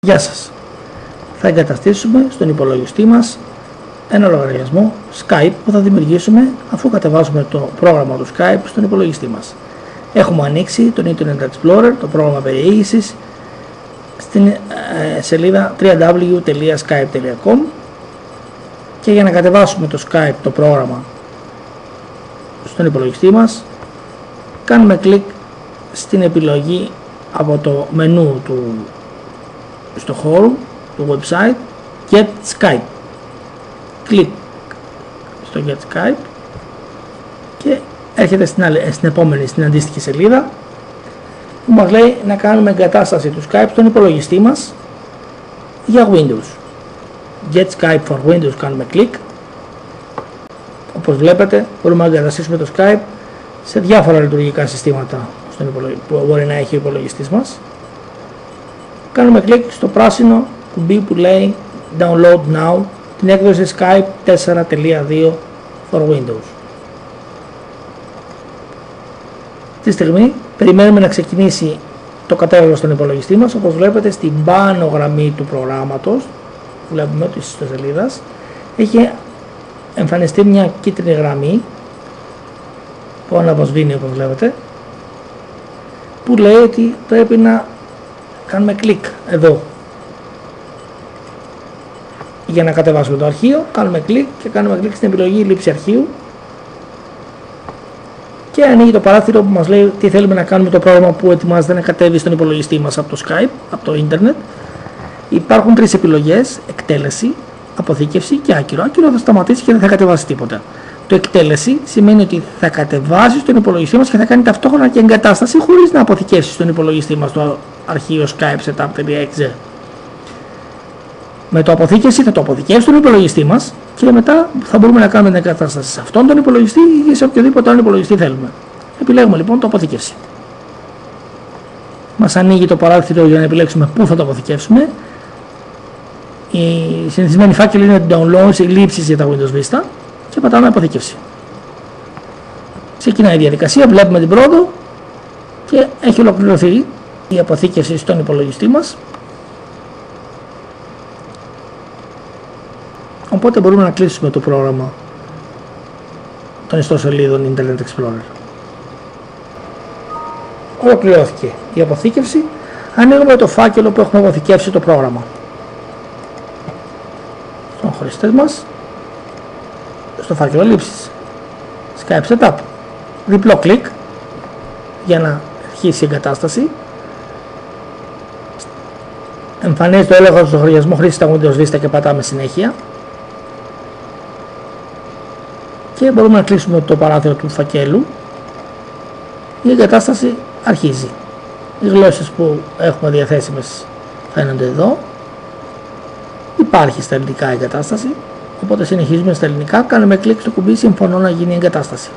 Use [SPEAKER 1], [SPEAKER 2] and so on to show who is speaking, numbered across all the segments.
[SPEAKER 1] Γεια σας! Θα εγκαταστήσουμε στον υπολογιστή μας ένα λογαριασμό Skype που θα δημιουργήσουμε αφού κατεβάσουμε το πρόγραμμα του Skype στον υπολογιστή μας. Έχουμε ανοίξει τον Internet Explorer, το πρόγραμμα περιήγησης, στην σελίδα www.skype.com και για να κατεβάσουμε το Skype, το πρόγραμμα, στον υπολογιστή μας, κάνουμε κλικ στην επιλογή από το μενού στο χώρο του website Get Skype. Κλικ στο Get Skype και έρχεται στην αντίστοιχη σελίδα που μας λέει να κάνουμε εγκατάσταση του Skype στον υπολογιστή μας για Windows. Get Skype for Windows, κάνουμε κλικ. Όπως βλέπετε μπορούμε να εγκαταστήσουμε το Skype σε διάφορα λειτουργικά συστήματα που μπορεί να έχει ο υπολογιστής μας. Κάνουμε κλικ στο πράσινο κουμπί που λέει Download Now την έκδοση Skype 4.2 for Windows. Τη στιγμή περιμένουμε να ξεκινήσει το κατέβασμα στον υπολογιστή μας. Όπως βλέπετε στην πάνω γραμμή του προγράμματος, βλέπουμε ότι στις ιστοσελίδας έχει εμφανιστεί μια κίτρινη γραμμή που αναβοσβήνει, όπως βλέπετε, που λέει ότι πρέπει να κάνουμε κλικ εδώ για να κατεβάσουμε το αρχείο. Κάνουμε κλικ και κάνουμε κλικ στην επιλογή λήψη αρχείου και ανοίγει το παράθυρο που μας λέει τι θέλουμε να κάνουμε το πρόγραμμα που ετοιμάζεται να κατέβει στον υπολογιστή μας από το Skype, από το ίντερνετ. Υπάρχουν τρεις επιλογές: εκτέλεση, αποθήκευση και άκυρο. Άκυρο θα σταματήσει και δεν θα κατεβάσει τίποτα. Το εκτέλεση σημαίνει ότι θα κατεβάσει στον υπολογιστή μας και θα κάνει ταυτόχρονα και εγκατάσταση χωρίς να αποθηκεύσει στον υπολογιστή μας το αρχείο Skype setup.exe. Με το αποθήκευση θα το αποθηκεύσει στον υπολογιστή μας και μετά θα μπορούμε να κάνουμε την εγκατάσταση σε αυτόν τον υπολογιστή ή σε οποιοδήποτε άλλο υπολογιστή θέλουμε. Επιλέγουμε λοιπόν το αποθήκευση. Μας ανοίγει το παράθυρο για να επιλέξουμε πού θα το αποθηκεύσουμε. Η συνηθισμένη φάκελη είναι downloads ή λήψεις για τα Windows Vista και πατάμε αποθήκευση. Ξεκινάει η διαδικασία, βλέπουμε την πρόοδο και έχει ολοκληρωθεί η αποθήκευση στον υπολογιστή μας. Οπότε μπορούμε να κλείσουμε το πρόγραμμα των ιστοσελίδων Internet Explorer. Ολοκληρώθηκε η αποθήκευση. Ανοίγουμε το φάκελο που έχουμε αποθηκεύσει το πρόγραμμα στον χωριστές μας, στο φάκελο λήψης Skype Setup. Διπλό κλικ για να αρχίσει η εγκατάσταση. Εμφανίζει το έλεγχο στο λογαριασμό χρήσης στα Windows Vista και πατάμε συνέχεια. Και μπορούμε να κλείσουμε το παράθυρο του φακέλου. Η εγκατάσταση αρχίζει. Οι γλώσσες που έχουμε διαθέσιμες φαίνονται εδώ. Υπάρχει στα ελληνικά εγκατάσταση, οπότε συνεχίζουμε στα ελληνικά. Κάνουμε κλικ στο κουμπί συμφωνώ να γίνει η εγκατάσταση.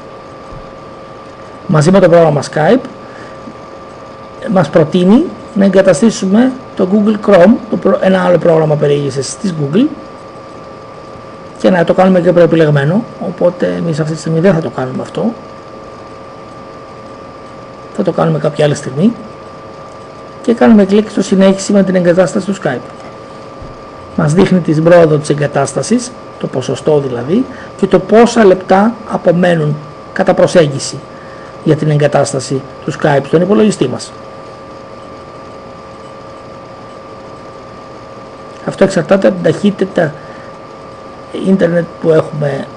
[SPEAKER 1] Μαζί με το πρόγραμμα Skype μας προτείνει να εγκαταστήσουμε το Google Chrome, ένα άλλο πρόγραμμα περιήγησης της Google, και να το κάνουμε και προεπιλεγμένο, οπότε εμείς αυτή τη στιγμή δεν θα το κάνουμε αυτό. Θα το κάνουμε κάποια άλλη στιγμή και κάνουμε κλικ στο συνέχιση με την εγκατάσταση του Skype. Μας δείχνει την πρόοδο της εγκατάστασης, το ποσοστό δηλαδή, και το πόσα λεπτά απομένουν κατά προσέγγιση για την εγκατάσταση του Skype στον υπολογιστή μας. Αυτό εξαρτάται από την ταχύτητα ίντερνετ που έχουμε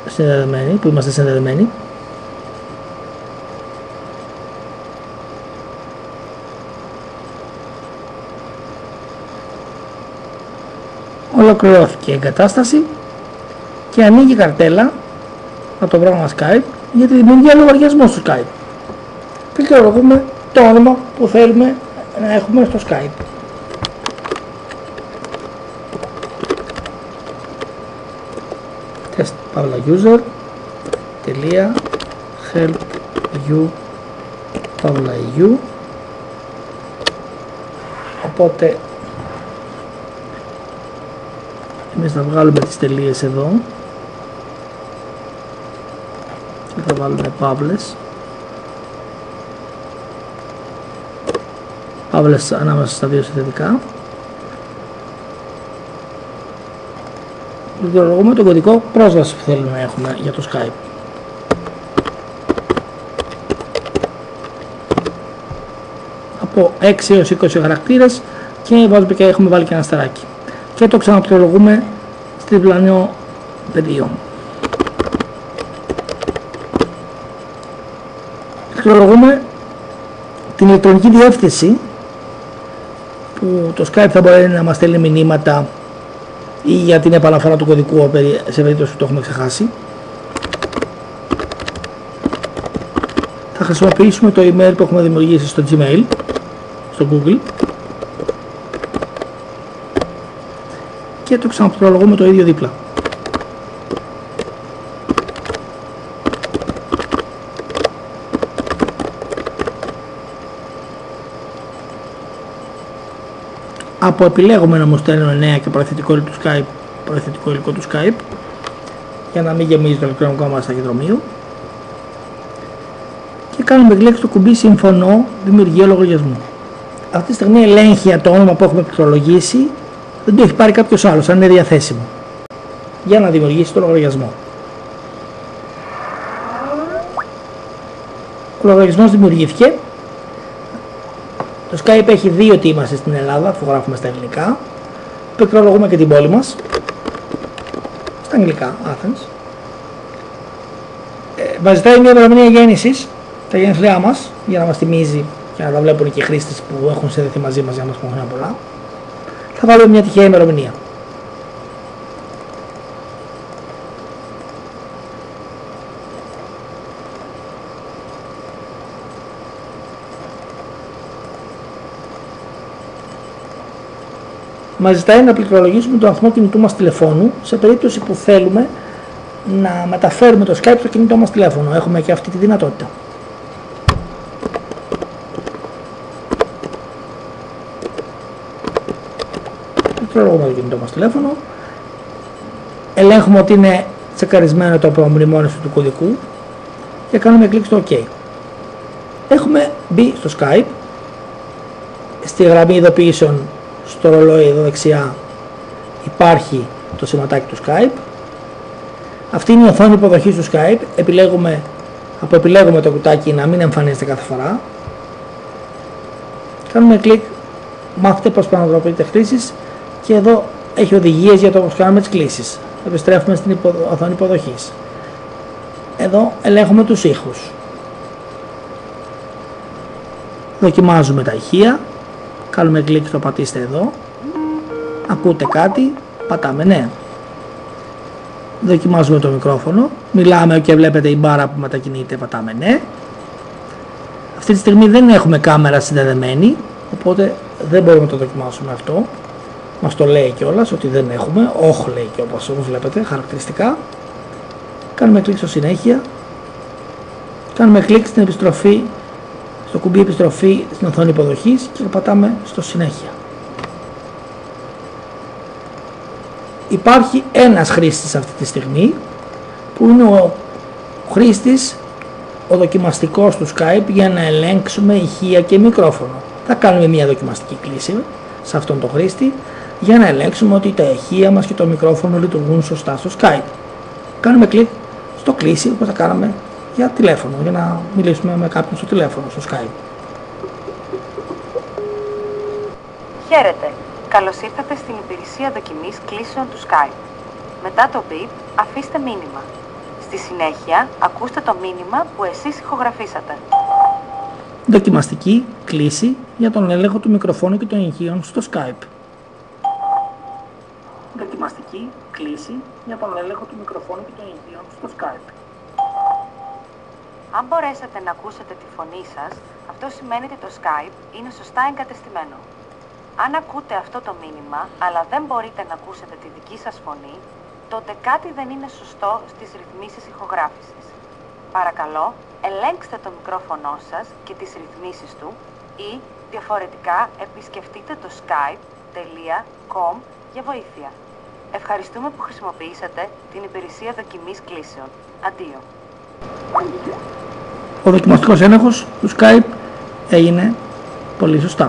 [SPEAKER 1] συνδεδεμένοι, που είμαστε συνδεδεμένοι. Ολοκληρώθηκε η εγκατάσταση και ανοίγει η καρτέλα από το πρόγραμμα Skype για τη δημιουργία λογαριασμού στο Skype. Πληκτρολογούμε το όνομα που θέλουμε να έχουμε στο Skype. Test Pavla user .help you Pavla EU. Οπότε εμείς θα βγάλουμε τις τελείες εδώ και θα βάλουμε Pavles φαύλες ανάμεσα στα δύο συνθετικά. Πληκτρολογούμε τον κωδικό πρόσβαση που θέλουμε να έχουμε για το Skype. Από 6 έως 20 χαρακτήρες και βάζουμε και έχουμε βάλει και ένα αστεράκι. Και το ξαναπληκτρολογούμε στη διπλανό πεδίο. Πληκτρολογούμε την ηλεκτρονική διεύθυνση που το Skype θα μπορεί να μας στέλνει μηνύματα ή για την επαναφορά του κωδικού σε περίπτωση που το έχουμε ξεχάσει. Θα χρησιμοποιήσουμε το email που έχουμε δημιουργήσει στο Gmail, στο Google, και το ξαναπληκτρολογούμε το ίδιο δίπλα. Από επιλέγουμε να μου στέλνουν νέα και προθετικό υλικό του Skype για να μην γεμίζει το ηλεκτρονικό μας ταχυδρομείο, και κάνουμε κλικ στο κουμπί συμφωνώ, δημιουργία λογαριασμού. Αυτή τη στιγμή ελέγχει το όνομα που έχουμε πληκτρολογήσει, δεν το έχει πάρει κάποιος άλλος, αν είναι διαθέσιμο, για να δημιουργήσει το λογαριασμό. Ο λογαριασμός δημιουργήθηκε. Το Skype έχει 2 τι είμαστε στην Ελλάδα, αφού γράφουμε στα ελληνικά. Πληκτρολογούμε και την πόλη μας στα αγγλικά, Athens. Μας ζητάει μια ημερομηνία γέννησης, τα γενέθλιά μας, για να μας θυμίζει και να τα βλέπουν και οι χρήστες που έχουν συνδεθεί μαζί μας για να μας πούν χρόνια πολλά. Θα βάλουμε μια τυχαία ημερομηνία. Μας ζητάει να πληκτρολογήσουμε τον αριθμό κινητού μας τηλεφώνου σε περίπτωση που θέλουμε να μεταφέρουμε το Skype στο κινητό μας τηλέφωνο. Έχουμε και αυτή τη δυνατότητα. Πληκτρολογούμε το κινητό μας τηλέφωνο. Ελέγχουμε ότι είναι τσεκαρισμένο το προμνημόνιο του κωδικού και κάνουμε κλικ στο OK. Έχουμε μπει στο Skype. Στη γραμμή ειδοποιήσεων στο ρολόι εδώ δεξιά υπάρχει το σηματάκι του Skype. Αυτή είναι η οθόνη υποδοχής του Skype. Επιλέγουμε το κουτάκι να μην εμφανίζεται κάθε φορά. Κάνουμε κλικ, μάθετε πώς πραγματοποιείτε χρήσεις, και εδώ έχει οδηγίες για το πώς κάνουμε τις κλήσεις. Επιστρέφουμε στην οθόνη υποδοχής. Εδώ ελέγχουμε τους ήχους. Δοκιμάζουμε τα ηχεία. Κάνουμε κλικ στο πατήστε εδώ. Ακούτε κάτι, πατάμε ναι. Δοκιμάζουμε το μικρόφωνο. Μιλάμε και βλέπετε η μπάρα που μετακινείται, πατάμε ναι. Αυτή τη στιγμή δεν έχουμε κάμερα συνδεδεμένη, οπότε δεν μπορούμε να το δοκιμάσουμε αυτό. Μας το λέει κιόλας ότι δεν έχουμε. Όχι, λέει και όπως βλέπετε χαρακτηριστικά. Κάνουμε κλικ στο συνέχεια. Κάνουμε κλικ στην επιστροφή, στο κουμπί επιστροφή στην οθόνη υποδοχής, και πατάμε στο συνέχεια. Υπάρχει ένας χρήστης αυτή τη στιγμή, που είναι ο χρήστης, ο δοκιμαστικός του Skype, για να ελέγξουμε ηχεία και μικρόφωνο. Θα κάνουμε μια δοκιμαστική κλίση σε αυτόν τον χρήστη για να ελέγξουμε ότι τα ηχεία μας και το μικρόφωνο λειτουργούν σωστά στο Skype. Κάνουμε κλικ στο κλείσει, όπως θα κάναμε για τηλέφωνο, για να μιλήσουμε με κάποιον στο τηλέφωνο, στο Skype.
[SPEAKER 2] Χαίρετε! Καλώς ήρθατε στην υπηρεσία δοκιμής κλήσεων του Skype. Μετά το beep, αφήστε μήνυμα. Στη συνέχεια, ακούστε το μήνυμα που εσείς ηχογραφήσατε.
[SPEAKER 1] Δοκιμαστική κλήση για τον έλεγχο του μικροφώνου και των ηχείων στο Skype. Δοκιμαστική κλήση για τον έλεγχο του μικροφώνου και των ηχείων στο Skype.
[SPEAKER 2] Αν μπορέσετε να ακούσετε τη φωνή σας, αυτό σημαίνει ότι το Skype είναι σωστά εγκατεστημένο. Αν ακούτε αυτό το μήνυμα, αλλά δεν μπορείτε να ακούσετε τη δική σας φωνή, τότε κάτι δεν είναι σωστό στις ρυθμίσεις ηχογράφησης. Παρακαλώ, ελέγξτε το μικρόφωνο σας και τις ρυθμίσεις του, ή διαφορετικά επισκεφτείτε το skype.com για βοήθεια. Ευχαριστούμε που χρησιμοποιήσατε την υπηρεσία δοκιμής κλήσεων. Αντίο.
[SPEAKER 1] Ο δοκιμαστικός έλεγχος του Skype έγινε πολύ σωστά.